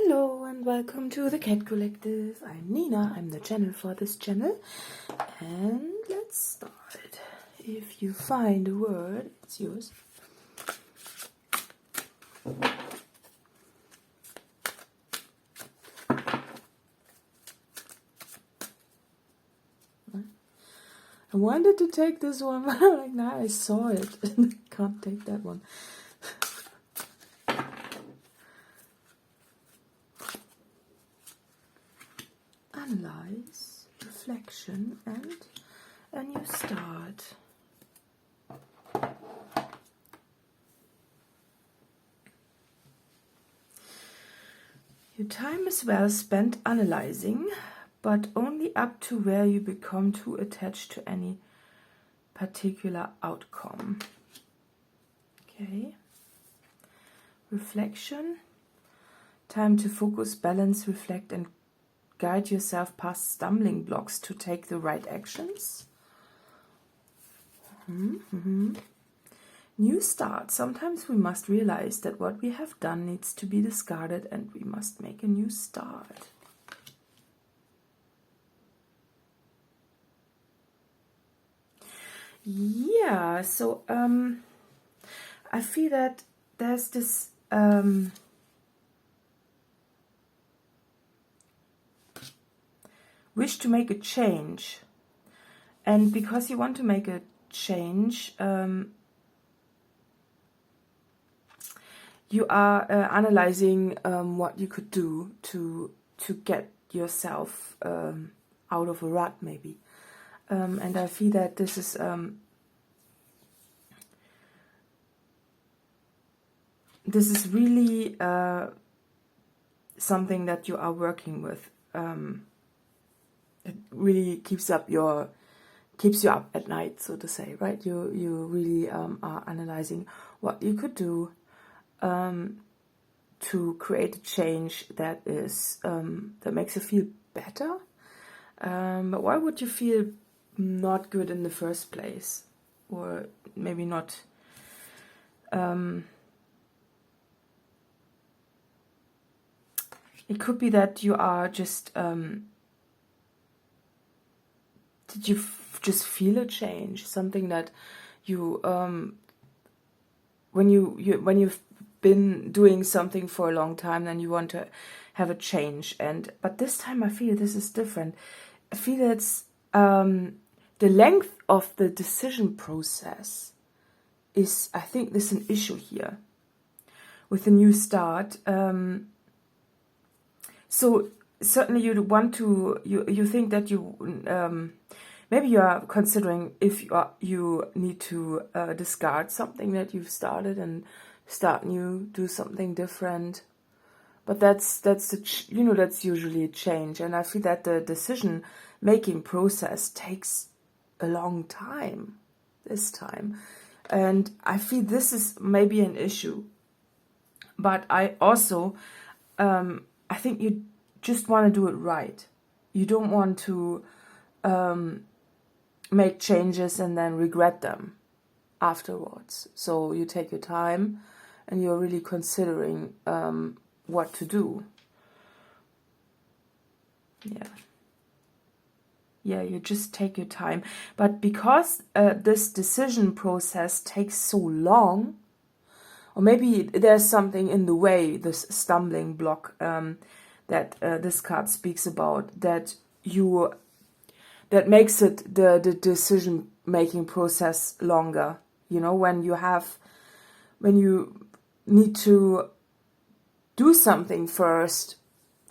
Hello and welcome to the Cat Collective. I'm Nina, I'm the channel for this channel. And let's start. If you find a word, it's yours. I wanted to take this one, but I'm like, nah, I saw it and I can't take that one. Analyze, reflection, and a new start. Your time is well spent analyzing, but only up to where you become too attached to any particular outcome. Okay. Reflection. Time to focus, balance, reflect, and guide yourself past stumbling blocks to take the right actions. New start. Sometimes we must realize that what we have done needs to be discarded and we must make a new start. Yeah, so I feel that there's this wish to make a change, and because you want to make a change, you are analyzing what you could do to get yourself out of a rut, maybe. And I feel that this is really something that you are working with. It really keeps you up at night, so to say, right? You really are analyzing what you could do to create a change that is that makes you feel better. But why would you feel not good in the first place, or maybe not? It could be that you are just. Did you just feel a change? Something that you, when you've been doing something for a long time, then you want to have a change. But this time I feel this is different. I feel it's the length of the decision process is, I think, there's an issue here with the new start. So certainly you want to, you think that you, maybe you are considering if you need to discard something that you've started and start new, do something different. But that's usually a change, and I feel that the decision making process takes a long time this time, and I feel this is maybe an issue. But I also I think you just want to do it right. You don't want to make changes and then regret them afterwards. So you take your time and you're really considering what to do. Yeah, you just take your time. But because this decision process takes so long, or maybe there's something in the way, this stumbling block that this card speaks about, that makes it the decision making process longer. You know, when you need to do something first,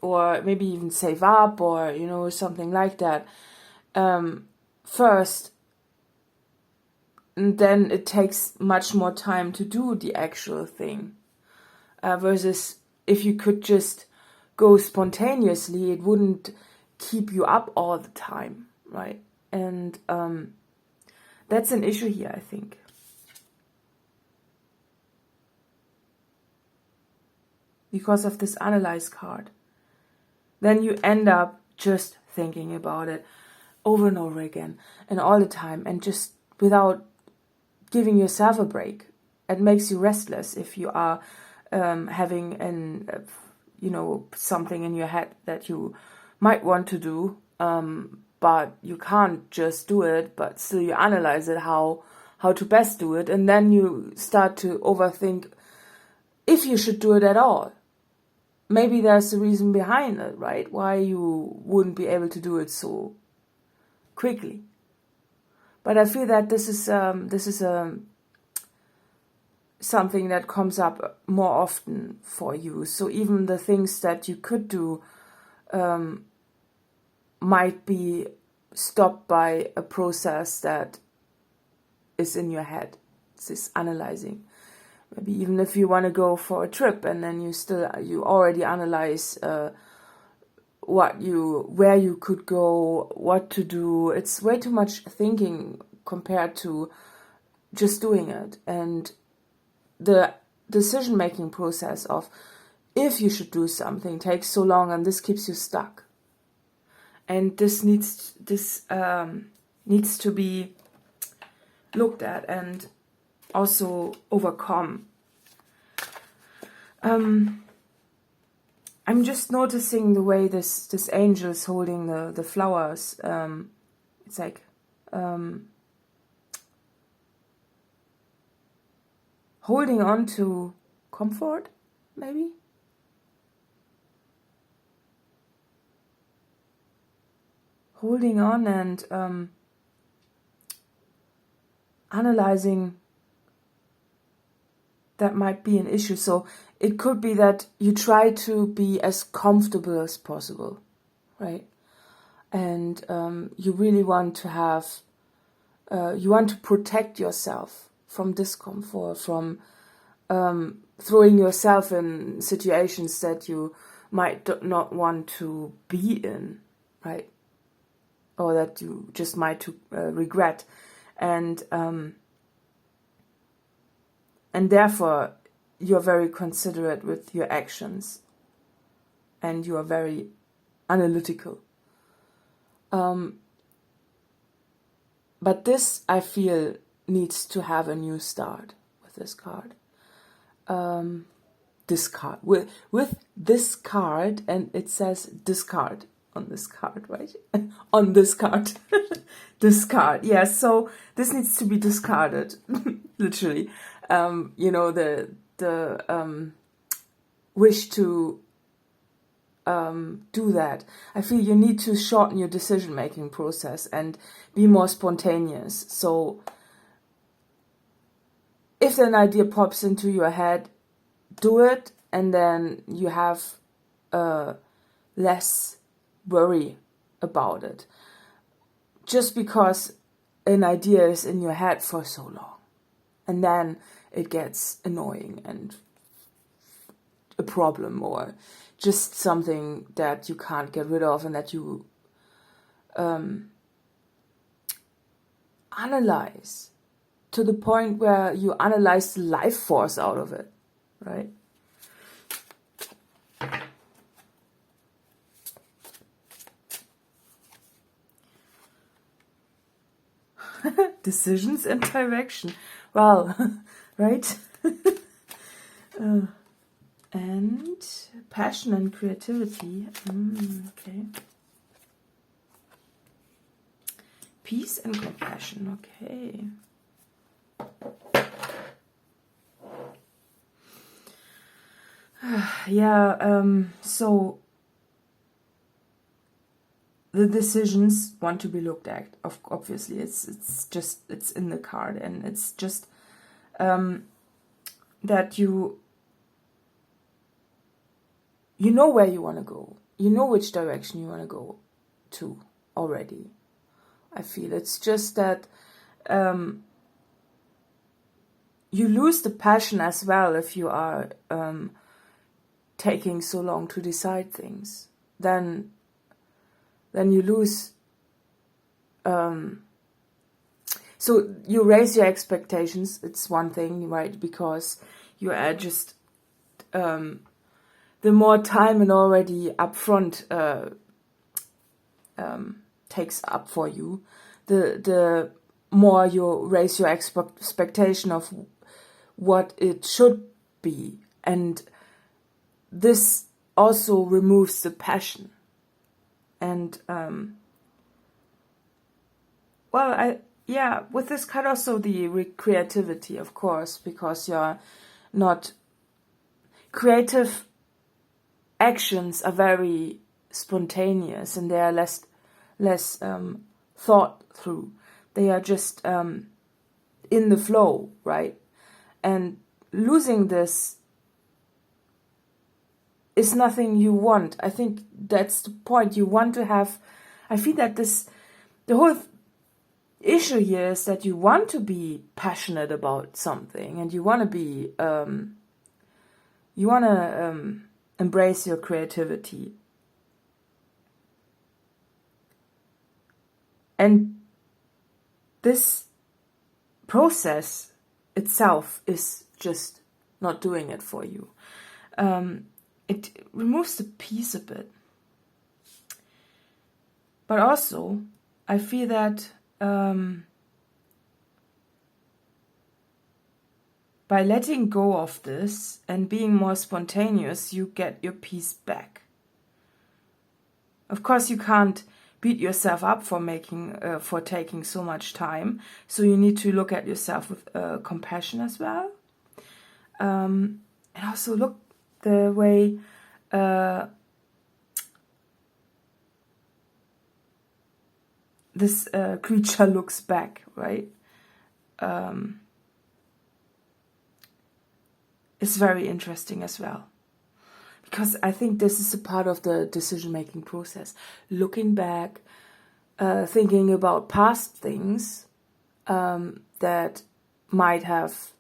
or maybe even save up, or something like that first, and then it takes much more time to do the actual thing, versus if you could just go spontaneously, it wouldn't keep you up all the time, right? And that's an issue here, I think. Because of this analyze card. Then you end up just thinking about it over and over again and all the time, and just without giving yourself a break. It makes you restless if you are having you know, something in your head that you might want to do, but you can't just do it, but still you analyze it, how to best do it, and then you start to overthink if you should do it at all. Maybe there's a reason behind it, right? Why you wouldn't be able to do it so quickly. But I feel that this is something that comes up more often for you. So even the things that you could do might be stopped by a process that is in your head. It's this analyzing. Maybe even if you want to go for a trip, and then you already analyze where you could go, what to do. It's way too much thinking compared to just doing it. And the decision-making process of if you should do something takes so long, and this keeps you stuck. And this needs to be looked at and also overcome. I'm just noticing the way this angel is holding the flowers. It's like holding on to comfort, maybe. Holding on and analyzing that might be an issue. So it could be that you try to be as comfortable as possible, right? And you really want to have, you want to protect yourself from discomfort, from throwing yourself in situations that you might not want to be in, right? Or that you just might regret. And therefore, you're very considerate with your actions, and you are very analytical. But this, I feel, needs to have a new start with this card. Discard with this card, and it says discard on this card, right? On this card. Discard. Yes, yeah, so this needs to be discarded, literally. You know, the wish to do that. I feel you need to shorten your decision-making process and be more spontaneous. So if an idea pops into your head, do it, and then you have less worry about it. Just because an idea is in your head for so long, and then it gets annoying and a problem, or just something that you can't get rid of, and that you analyze to the point where you analyze the life force out of it, right? Decisions and direction. Well, right? And passion and creativity. Okay. Peace and compassion. Okay. Yeah, so the decisions want to be looked at. Obviously, it's in the card, and it's just that you know where you want to go. You know which direction you want to go to already. I feel it's just that you lose the passion as well if you are taking so long to decide things. Then you lose. So you raise your expectations. It's one thing, right? Because you are just the more time and already upfront takes up for you, the more you raise your expectation of what it should be, and this also removes the passion. And with this cut also the creativity, of course, because you're not creative actions are very spontaneous and they are less thought through. They are just in the flow, right? And losing this is nothing you want. I think that's the point. You want to have, I feel that the whole issue here is that you want to be passionate about something and you want to be, embrace your creativity. And this process itself is just not doing it for you. It removes the peace a bit. But also, I feel that by letting go of this and being more spontaneous, you get your peace back. Of course, you can't beat yourself up for taking so much time. So you need to look at yourself with compassion as well. And also look the way this creature looks back, right? It's very interesting as well. Because I think this is a part of the decision-making process. Looking back, thinking about past things that might have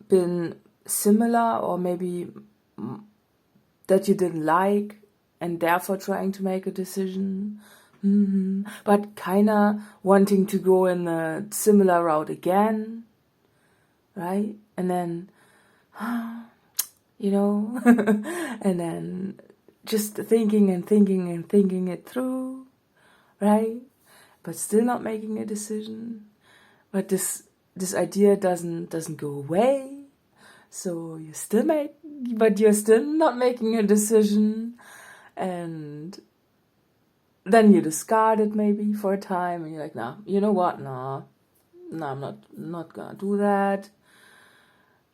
been similar, or maybe that you didn't like, and therefore trying to make a decision. But kinda wanting to go in a similar route again, right? And then, and then just thinking it through, right? But still not making a decision. But this idea doesn't go away. So you're still not making a decision. And then you discard it maybe for a time, and you're like, nah, you know what? No, I'm not gonna do that.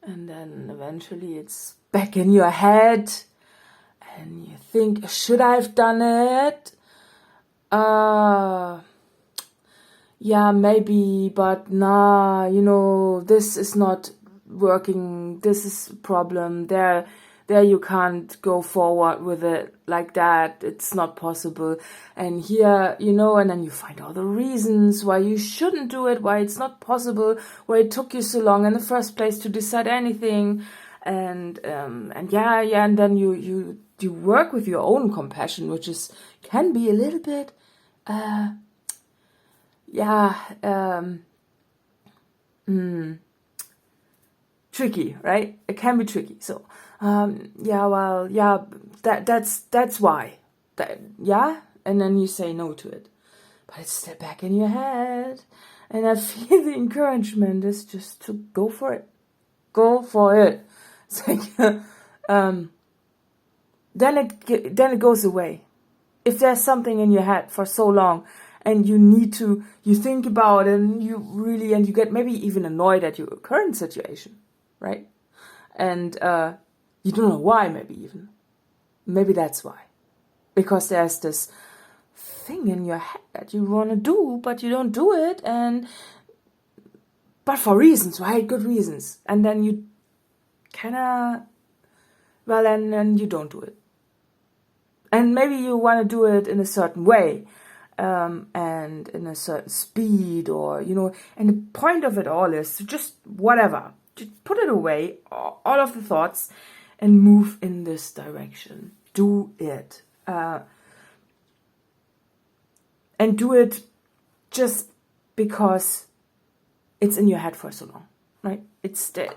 And then eventually it's back in your head, and you think, should I have done it? Yeah, maybe, but nah, this is not working. This is a problem. There you can't go forward with it like that. It's not possible. And here, and then you find all the reasons why you shouldn't do it, why it's not possible, why it took you so long in the first place to decide anything. And then you work with your own compassion, which can be a little bit, tricky, right? It can be tricky. So, that's why. And then you say no to it. But it's still back in your head. And I feel the encouragement is just to go for it. Go for it. It's like, then it goes away. If there's something in your head for so long, and you think about it, and you get maybe even annoyed at your current situation, right? And you don't know why, maybe that's why. Because there's this thing in your head that you want to do, but you don't do it, but for reasons, right? Good reasons. And then you and you don't do it. And maybe you want to do it in a certain way, and in a certain speed, or, and the point of it all is to just put it away, all of the thoughts, and move in this direction. Do it. And do it just because it's in your head for so long, right? It's dead.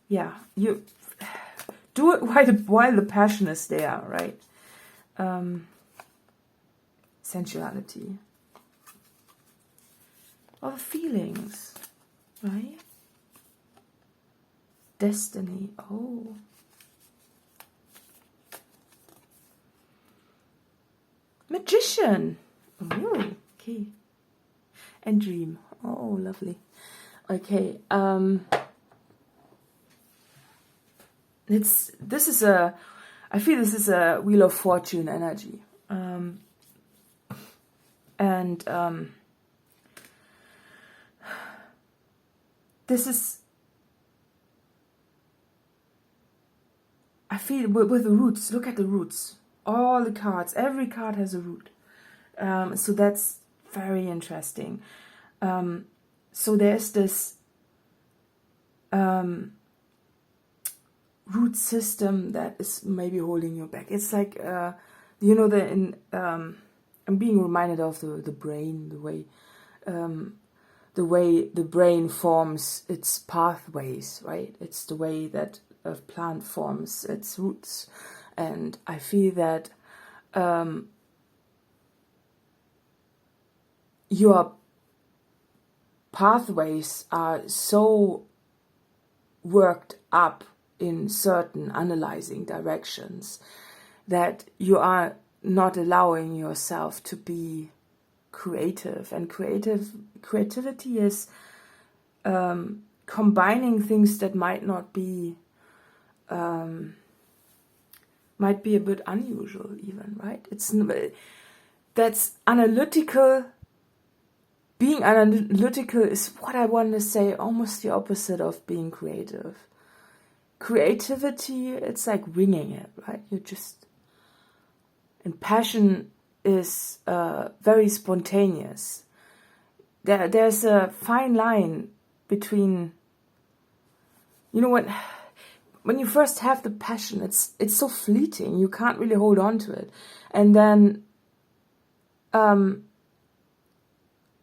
Yeah, you do it while the passion is there, right? sensuality, or feelings, right? Destiny, oh. Magician, oh, okay. And dream, oh, lovely. Okay, I feel this is a Wheel of Fortune energy. This is, I feel with the roots, look at the roots. All the cards, every card has a root. So that's very interesting. So there's this root system that is maybe holding you back. It's like, I'm being reminded of the brain, the way the brain forms its pathways, right? It's the way that a plant forms its roots. And I feel that your pathways are so worked up in certain analyzing directions that you are not allowing yourself to be creative. And creativity is combining things that might be a bit unusual even, right? That's analytical. Being analytical is what I want to say, almost the opposite of being creative. Creativity, it's like winging it, right? And passion is very spontaneous. There's a fine line between, when you first have the passion, it's so fleeting, you can't really hold on to it. And then,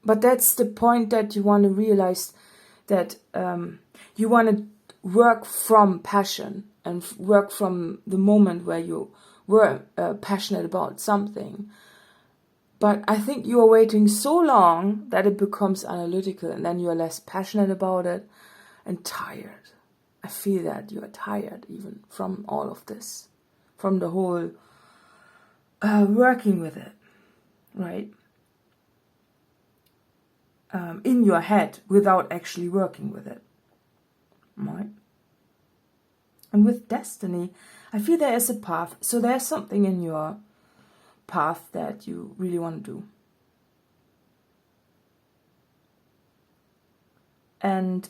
but that's the point that you want to realize that you want to work from passion and work from the moment where you were passionate about something. But I think you are waiting so long that it becomes analytical, and then you are less passionate about it and tired. I feel that you are tired even from all of this, from the whole working with it, right? In your head without actually working with it, right? And with destiny, I feel there is a path. So there's something in your path that you really want to do. And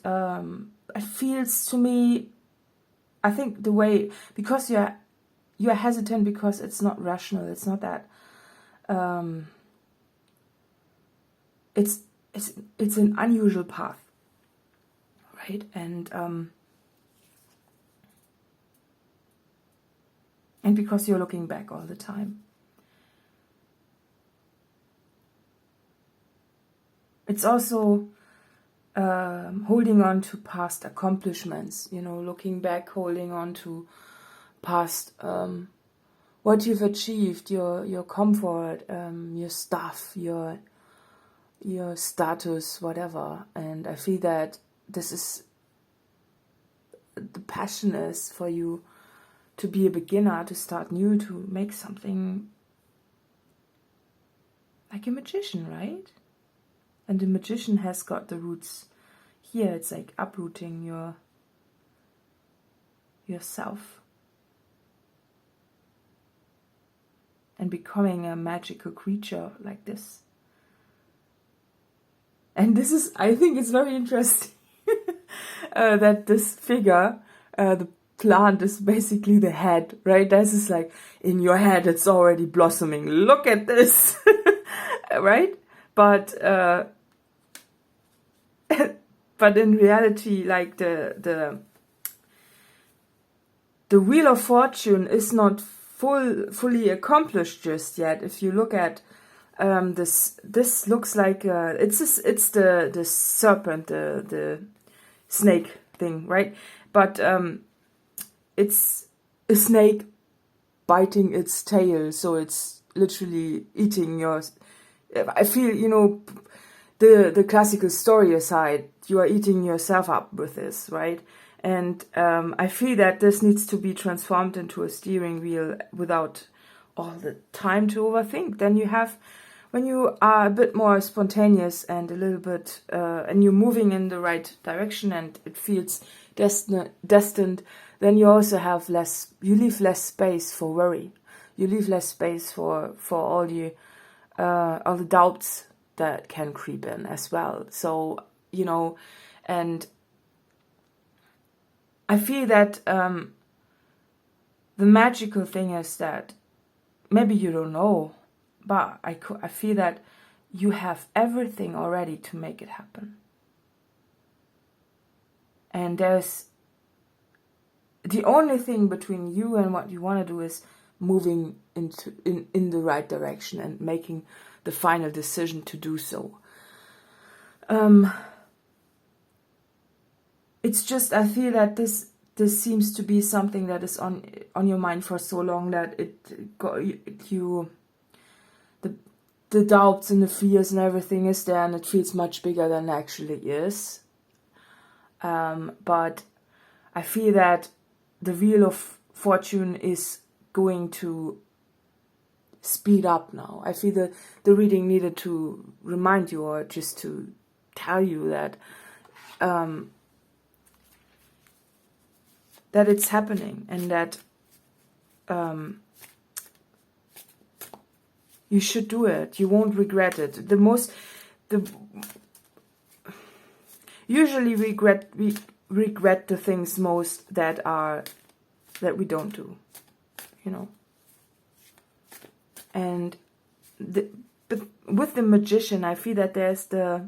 it feels to me, I think the way, because you're hesitant because it's not rational, it's not that, it's an unusual path, right? And because you're looking back all the time. It's also holding on to past accomplishments, looking back, holding on to past what you've achieved, your comfort, your stuff, your status, whatever. And I feel that this is the passion is for you to be a beginner, to start new, to make something like a magician, right? And the magician has got the roots here. It's like uprooting yourself and becoming a magical creature like this. And this is, I think it's very interesting that this figure, the plant is basically the head, right? This is like, in your head it's already blossoming. Look at this, right? But but in reality, like the Wheel of Fortune is not fully accomplished just yet. If you look at this looks like it's the serpent, the snake thing, right? But it's a snake biting its tail, so it's literally eating I feel, you know, the classical story aside, you are eating yourself up with this, right? And I feel that this needs to be transformed into a steering wheel without all the time to overthink. Then you have, when you are a bit more spontaneous and a little bit, and you're moving in the right direction and it feels destined, then you also have you leave less space for worry. You leave less space for all the doubts that can creep in as well. So, you know, and I feel that the magical thing is that maybe you don't know, but I feel that you have everything already to make it happen. And there's the only thing between you and what you want to do is moving in the right direction and making the final decision to do so. It's just, I feel that this seems to be something that is on your mind for so long that the doubts and the fears and everything is there, and it feels much bigger than it actually is. But I feel that the Wheel of Fortune is going to speed up now. I feel the reading needed to remind you, or just to tell you that that it's happening, and that you should do it. You won't regret it. Usually we regret the things most that we don't do, you know. And but with the Magician, I feel that there's the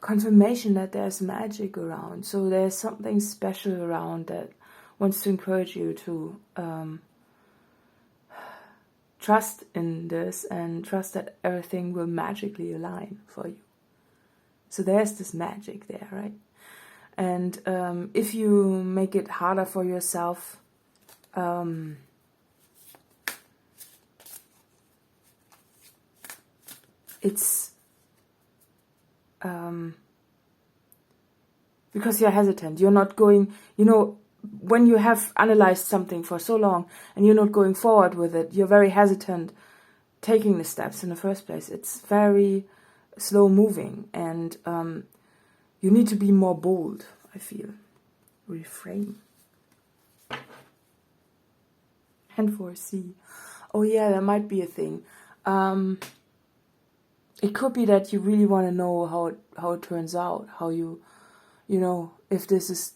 confirmation that there's magic around. So there's something special around that wants to encourage you to trust in this and trust that everything will magically align for you. So there's this magic there, right? And if you make it harder for yourself, it's because you're hesitant. You're not going, you know, when you have analyzed something for so long and you're not going forward with it, you're very hesitant taking the steps in the first place. It's very slow moving, and you need to be more bold, I feel. Reframe. And foresee. Oh yeah, that might be a thing. It could be that you really want to know how it turns out, how you know, if this is,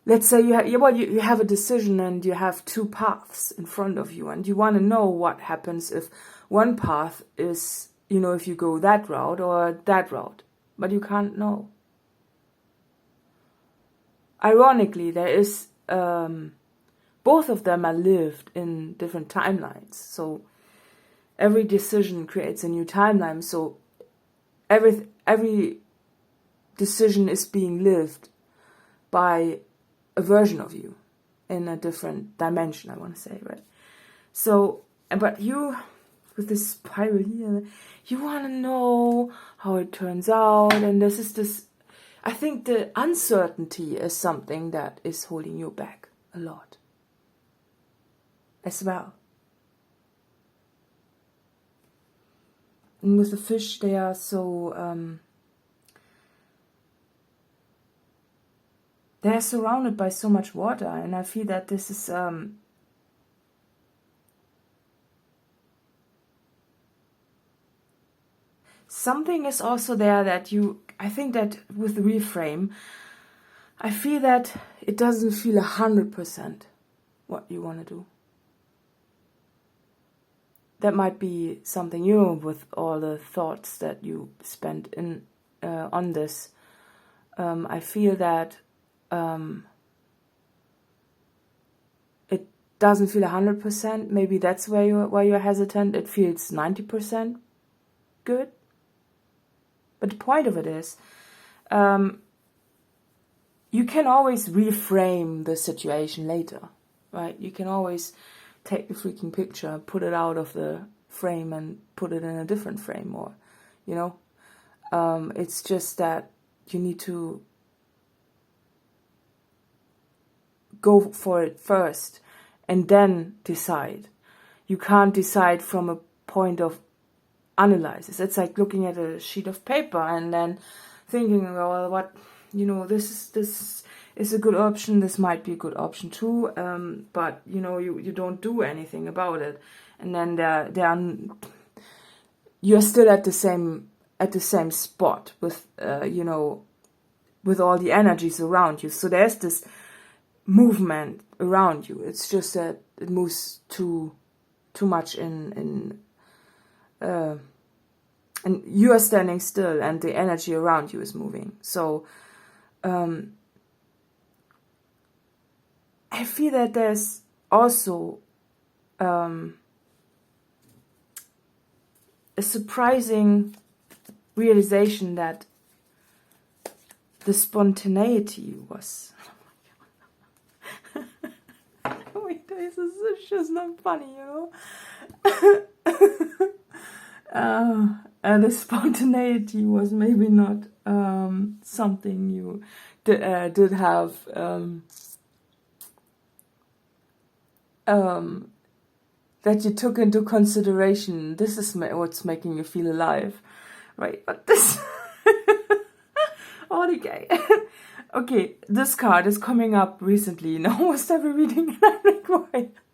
let's say you have a decision and you have two paths in front of you, and you want to know what happens if one path is, you know, if you go that route or that route, but you can't know. Ironically, there is, both of them are lived in different timelines, so every decision creates a new timeline, so every decision is being lived by a version of you in a different dimension, I want to say, right? So, but you, with this spiral here, you want to know how it turns out, and I think the uncertainty is something that is holding you back a lot as well. And with the fish, they are so they're surrounded by so much water, and I feel that this is something is also there that I think that with the reframe, I feel that it doesn't feel 100% what you want to do. That might be something, you know, with all the thoughts that you spent on this. I feel that it doesn't feel 100%. Maybe that's why you're hesitant. It feels 90% good. But the point of it is, you can always reframe the situation later, right? You can always take the freaking picture, put it out of the frame and put it in a different frame, or, you know, it's just that you need to go for it first and then decide. You can't decide from a point of analysis. It's like looking at a sheet of paper and then thinking, well, what, you know, this is a good option, this might be a good option too, but you know, you don't do anything about it, and then you're still at the same spot with you know, with all the energies around you. So there's this movement around you. It's just that it moves too much in and you are standing still and the energy around you is moving. So I feel that there's also a surprising realization that the spontaneity was wait, this is just not funny, you know. And the spontaneity was maybe not something you did have that you took into consideration. This is what's making you feel alive, right? But this okay, this card is coming up recently in almost every reading, and I'm like,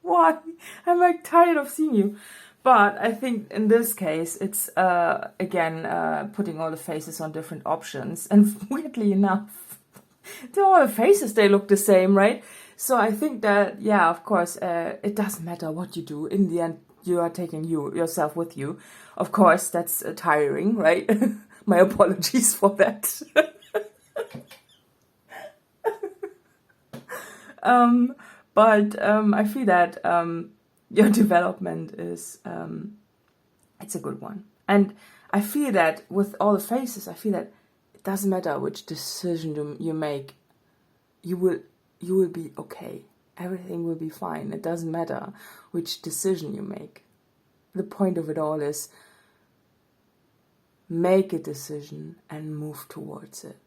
why? I'm like tired of seeing you. But I think in this case, it's again putting all the faces on different options, and weirdly enough, all the faces, they look the same, right? So I think that, yeah, of course, it doesn't matter what you do. In the end, you are taking yourself with you. Of course, that's tiring, right? My apologies for that. But I feel that your development is, it's a good one. And I feel that with all the faces, I feel that it doesn't matter which decision you make, you will be okay. Everything will be fine. It doesn't matter which decision you make. The point of it all is make a decision and move towards it.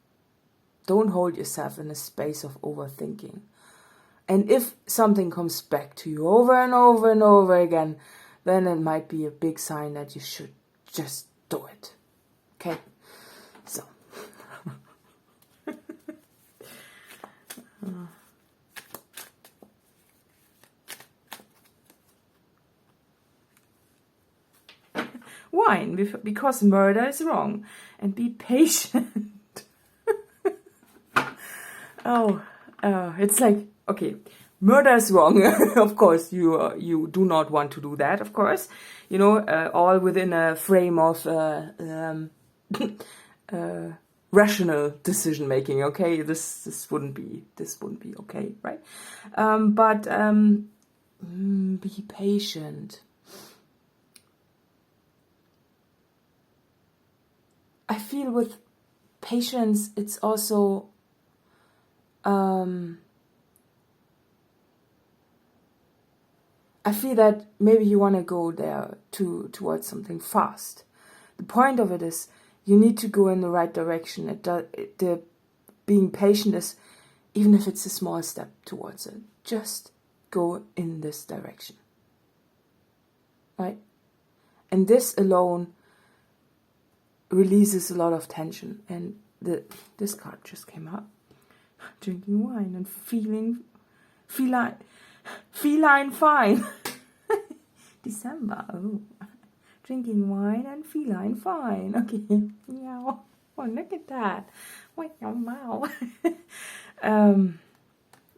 Don't hold yourself in a space of overthinking. And if something comes back to you over and over and over again, then it might be a big sign that you should just do it. Okay? So. Wine, because murder is wrong. And be patient. It's like, okay, murder is wrong. Of course, you do not want to do that, of course. You know, all within a frame of rational decision making, okay? This wouldn't be okay, right? But be patient. I feel with patience, it's also I feel that maybe you want to go there towards something fast. The point of it is you need to go in the right direction. The being patient is, even if it's a small step towards it, just go in this direction, right? And this alone releases a lot of tension. And this card just came up. Drinking wine and feeling feline fine. December. Oh. Drinking wine and feline fine. Okay. Meow. Oh, look at that. Wow.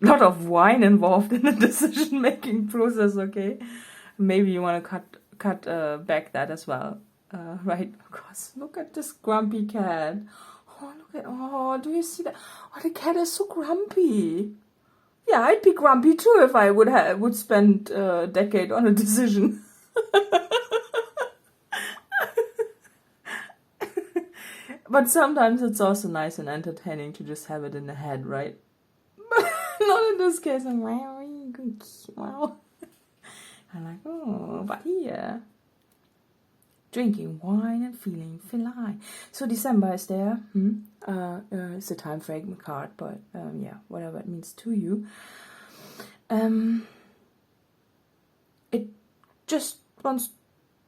Lot of wine involved in the decision-making process, okay? Maybe you want to cut back that as well. Right, of course. Look at this grumpy cat. Oh, do you see that? Oh, the cat is so grumpy. Yeah, I'd be grumpy too if I would spend a decade on a decision. But sometimes it's also nice and entertaining to just have it in the head, right? Not in this case. Wow. I'm like, oh, but here. drinking wine and feeling feline. So December is there. It's a time frame card, but yeah, whatever it means to you. It just wants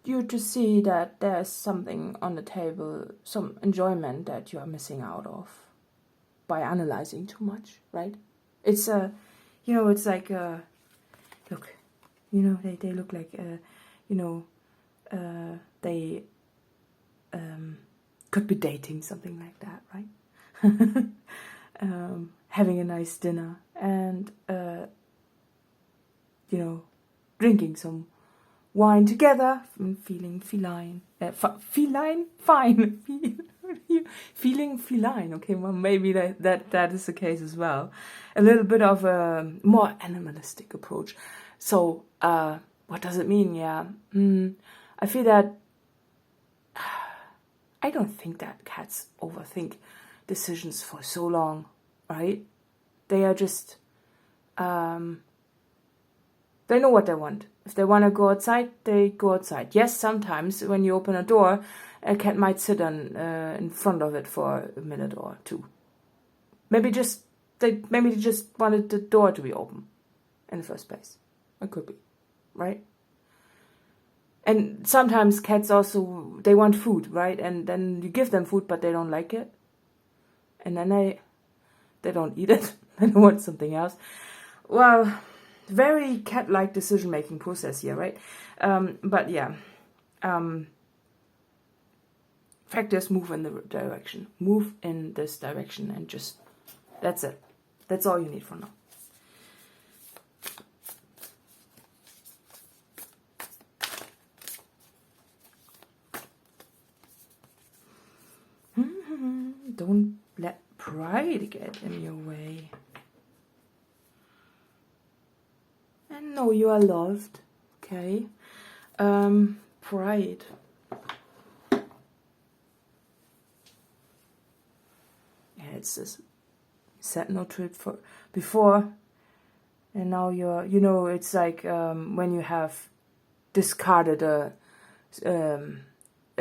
you to see that there's something on the table, some enjoyment that you are missing out of by analyzing too much, right? It's it's like look, they look like they could be dating, something like that, right? Having a nice dinner and drinking some wine together and feeling feline. Feline? Fine. Feeling feline. Okay, well, maybe that is the case as well. A little bit of a more animalistic approach. So, what does it mean? Yeah. I feel that I don't think that cats overthink decisions for so long, right? They are just, they know what they want. If they want to go outside, they go outside. Yes, sometimes when you open a door, a cat might sit in front of it for a minute or two. Maybe they just wanted the door to be open in the first place. It could be, right? And sometimes cats also, they want food, right? And then you give them food, but they don't like it. And then they don't eat it. They want something else. Well, very cat-like decision-making process here, right? But yeah, factors move in the direction. Move in this direction and just, that's it. That's all you need for now. Don't let pride get in your way. And know you are loved, okay? Pride. Yeah, it's this set no to it for before, and now you're, it's like when you have discarded a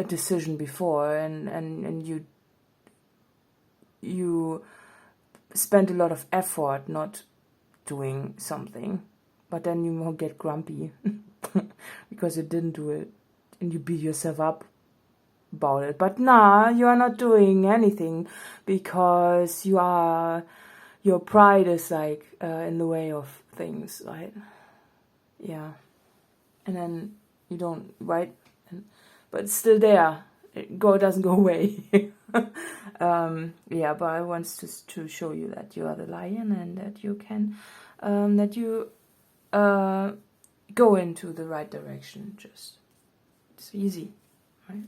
decision before, and you spend a lot of effort not doing something, but then you won't get grumpy because you didn't do it and you beat yourself up about it. But nah, you are not doing anything because your pride is like in the way of things, right? Yeah. And then you don't, right? But it's still there. It doesn't go away. Yeah, but I want to show you that you are the lion and that you can, go into the right direction. Just, it's easy, right?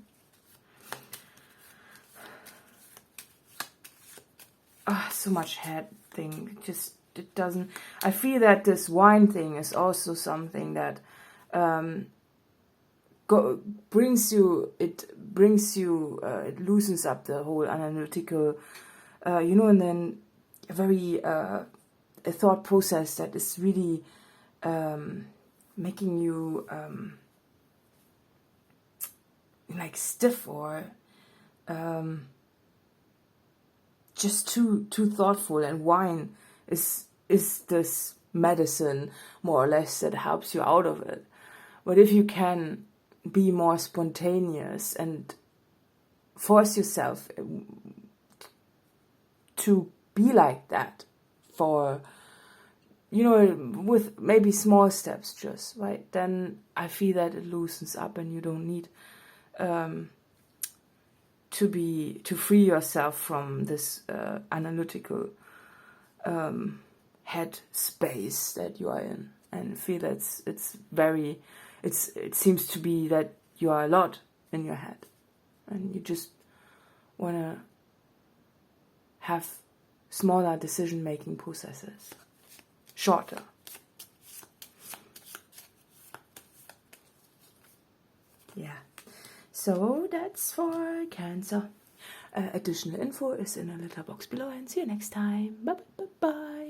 So much head thing. Just, it doesn't. I feel that this wine thing is also something that it loosens up the whole analytical, and then a very a thought process that is really making you like stiff or just too thoughtful. And wine is this medicine, more or less, that helps you out of it. But if you can be more spontaneous and force yourself to be like that for, with maybe small steps, just, right? Then I feel that it loosens up and you don't need to free yourself from this analytical head space that you are in, and feel that it seems to be that you are a lot in your head and you just want to have smaller decision-making processes, shorter. Yeah, so that's for Cancer. Additional info is in a little box below, and see you next time. Bye bye bye bye.